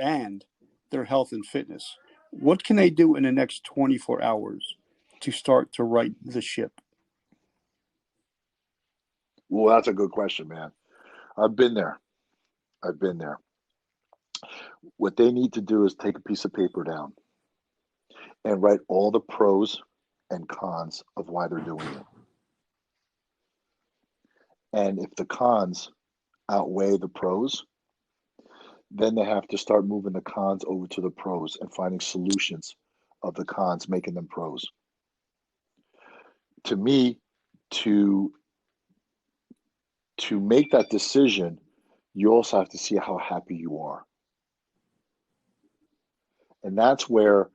and their health and fitness. What can they do in the next 24 hours to start to right the ship? Well, that's a good question, man. I've been there. I've been there. What they need to do is take a piece of paper down and write all the pros and cons of why they're doing it. And if the cons outweigh the pros, then they have to start moving the cons over to the pros and finding solutions of the cons, making them pros. To me, to make that decision, you also have to see how happy you are. And that's where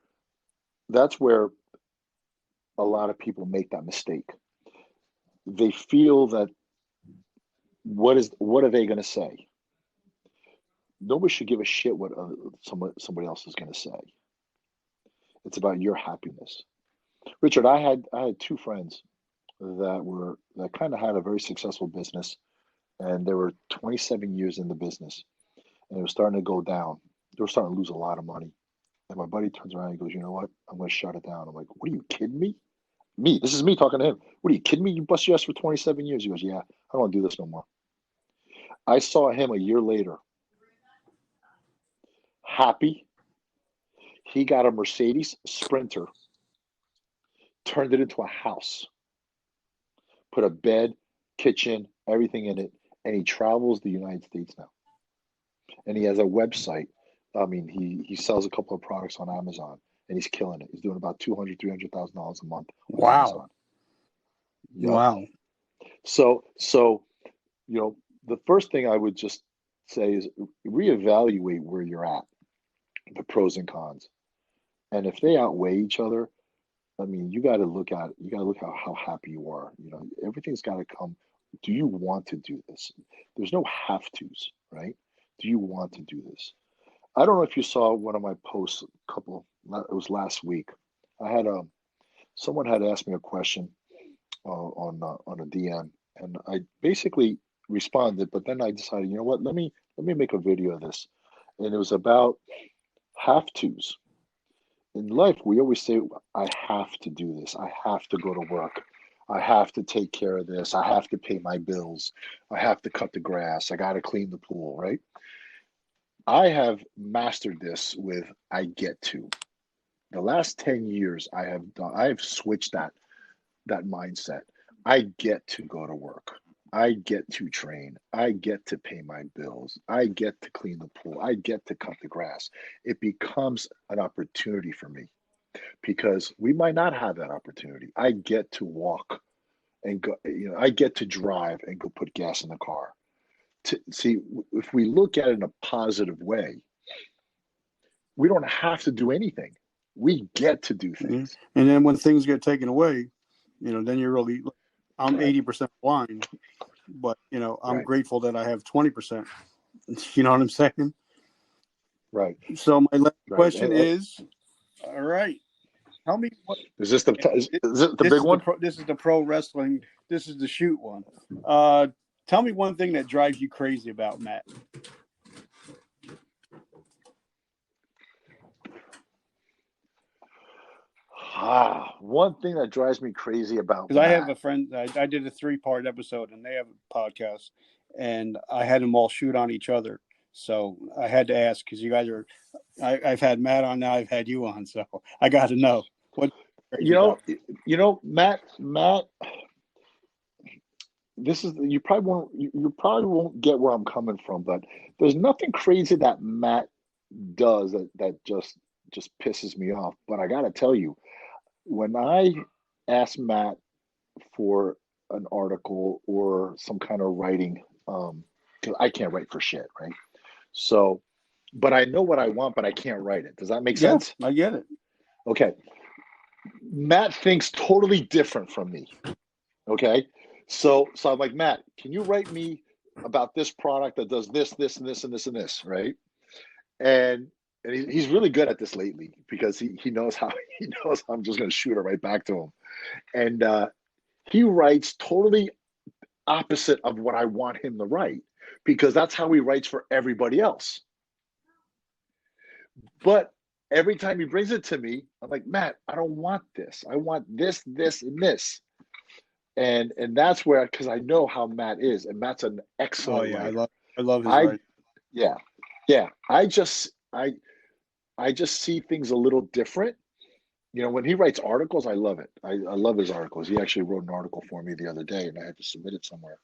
a lot of people make that mistake. They feel that what are they going to say? Nobody should give a shit what somebody else is going to say. It's about your happiness. Richard, I had two friends that kind of had a very successful business, and they were 27 years in the business, and it was starting to go down. They were starting to lose a lot of money. And my buddy turns around and he goes, "You know what? I'm going to shut it down." I'm like, "What, are you kidding me? This is me talking to him. What, are you kidding me? You bust your ass for 27 years. He goes, "Yeah, I don't want to do this no more." I saw him a year later, happy. He got a Mercedes Sprinter, turned it into a house, put a bed, kitchen, everything in it, and he travels the United States now. And he has a website. I mean, he sells a couple of products on Amazon, and he's killing it. He's doing about $200,000-$300,000 a month on Amazon. Yep. Wow. So the first thing I would just say is reevaluate where you're at, the pros and cons, and if they outweigh each other, I mean, you got to look at how happy you are. Everything's got to come. Do you want to do this? There's no have tos, right? Do you want to do this? I don't know if you saw one of my posts it was last week. I had someone had asked me a question on a DM, and I basically responded, but then I decided, you know what? Let me make a video of this, and it was about have tos. In life, we always say, "I have to do this. I have to go to work. I have to take care of this. I have to pay my bills. I have to cut the grass. I got to clean the pool," right? I have mastered this with I get to. The last 10 years I have switched that mindset. I get to go to work. I get to train. I get to pay my bills. I get to clean the pool. I get to cut the grass. It becomes an opportunity for me because we might not have that opportunity. I get to walk and go, I get to drive and go put gas in the car. See, if we look at it in a positive way, we don't have to do anything. We get to do things. And then when things get taken away, then you're really, I'm 80% blind, but, I'm grateful that I have 20%. You know what I'm saying? Right. So my last question is, all right, tell me what. Is this the big one? This is the pro wrestling. This is the shoot one. Tell me one thing that drives you crazy about Matt. One thing that drives me crazy about Matt. Because I have a friend, I did a 3-part episode, and they have a podcast, and I had them all shoot on each other. So I had to ask, because you guys are, I've had Matt on, now I've had you on, so I got to know. What Matt, this is you probably won't get where I'm coming from, but there's nothing crazy that Matt does that just pisses me off. But I gotta tell you, when I ask Matt for an article or some kind of writing, because I can't write for shit, right? So, but I know what I want, but I can't write it. Does that make sense? I get it. Okay. Matt thinks totally different from me. Okay. So I'm like, Matt, can you write me about this product that does this, this, and this, and this, and this, right? And he's really good at this lately because he knows I'm just going to shoot it right back to him. And he writes totally opposite of what I want him to write because that's how he writes for everybody else. But every time he brings it to me, I'm like, Matt, I don't want this. I want this, this, and this. And that's where, because I know how Matt is, and Matt's an Oh excellent yeah, writer. I love his I writing. yeah, yeah. I just see things a little different. When he writes articles, I love it. I love his articles. He actually wrote an article for me the other day, and I had to submit it somewhere.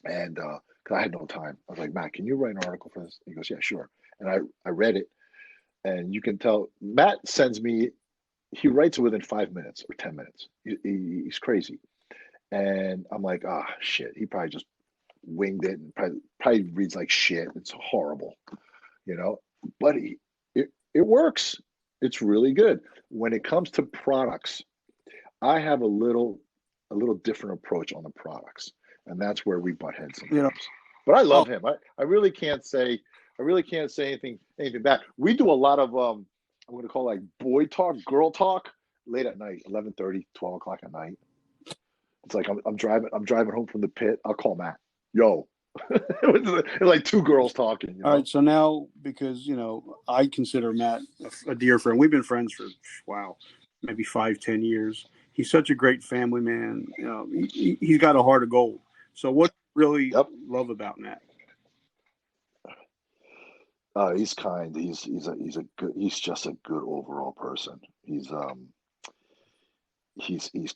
And because I had no time, I was like, Matt, can you write an article for this? He goes, yeah, sure. And I read it, and you can tell Matt sends me. He writes it within 5 minutes or 10 minutes. He's crazy, and I'm like, ah, shit. He probably just winged it, and probably reads like shit. It's horrible, you know. But it works. It's really good. When it comes to products, I have a little different approach on the products, and that's where we butt heads You know, sometimes. But I oh, love him. I really can't say anything bad. We do a lot of I'm going to call it like boy talk, girl talk late at night, 11:30, 12 o'clock at night. It's like I'm driving home from the pit. I'll call Matt. Yo, it's like two girls talking. all right. So now, because I consider Matt a dear friend. We've been friends for wow, maybe 5, 10 years. He's such a great family man. He's got a heart of gold. So what do you really Yep. love about Matt? He's kind. He's just a good overall person. He's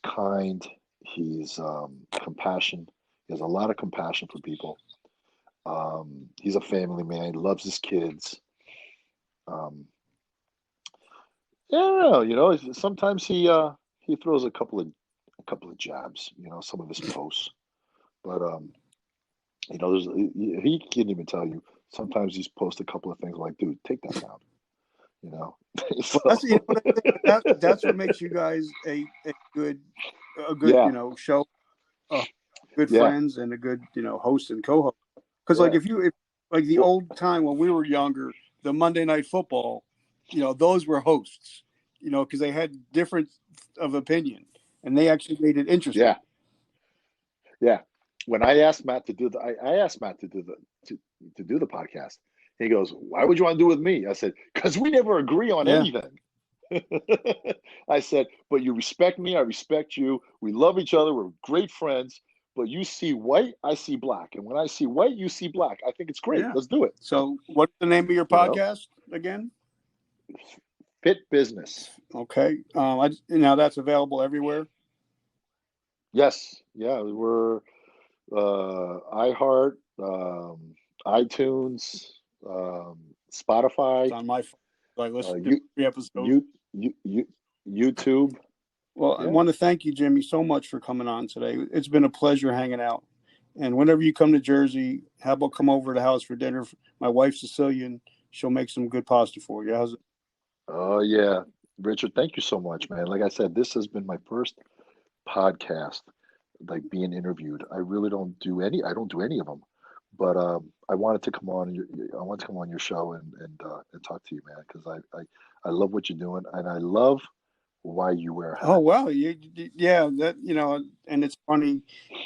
kind. He's compassion. He has a lot of compassion for people. He's a family man. He loves his kids. Um, yeah, sometimes he throws a couple of jabs. Some of his posts, but he can't even tell you. Sometimes he's post a couple of things like, dude, take that down. You know, so That's what I think. That's what makes you guys a good yeah, show, good yeah, friends, and a good host and co-host. Because like yeah. if like the Well, old time when we were younger, the Monday Night Football, those were hosts, because they had difference of opinion, and they actually made it interesting. yeah, yeah. When I asked Matt to do I asked Matt to do the podcast. He goes, "Why would you want to do it with me?" I said, "Because we never agree on Yeah, anything." I said, "But you respect me, I respect you. We love each other. We're great friends. But you see white, I see black, and when I see white, you see black. I think it's great. yeah. Let's do it." So, what's the name of your You know, podcast again? fit business. Okay, now that's available everywhere. Yes, yeah, we're iHeart, iTunes, It's Spotify, on my phone. I listened to you, 3 episodes. you, YouTube. Well, I Yeah. want to thank you, Jimmy, so much for coming on today. It's been a pleasure hanging out. And whenever you come to Jersey, how about come over to the house for dinner? My wife's Sicilian. She'll make some good pasta for you. How's it? Oh yeah, Richard. Thank you so much, man. Like I said, this has been my first podcast, like being interviewed. I don't do any of them, but I wanted to come on I wanted to come on your show and talk to you, man, because I love what you're doing, and I love why you wear a Oh, hat. wow. Yeah, and it's funny,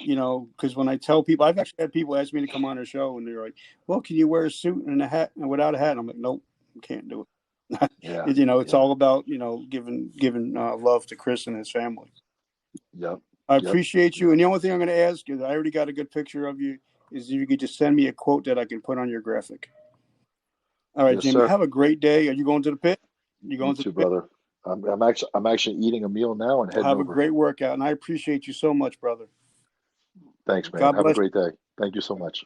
because when I tell people, I've actually had people ask me to come on their show, and they're like, well, can you wear a suit and a hat and without a hat? I'm like, nope, can't do it. Yeah, It's yeah, all about, giving love to Chris and his family. yep, I yep, appreciate you. yep. And the only thing I'm going to ask is I already got a good picture of you. Is if you could just send me a quote that I can put on your graphic. All right, Yes, Jimmy. sir. Have a great day. Are you going to the pit? You You going to too, the pit? brother. I'm actually eating a meal now and Well, heading have a over. great workout, and I appreciate you so much, brother. Thanks, man. God Have a bless great day. Thank you so much.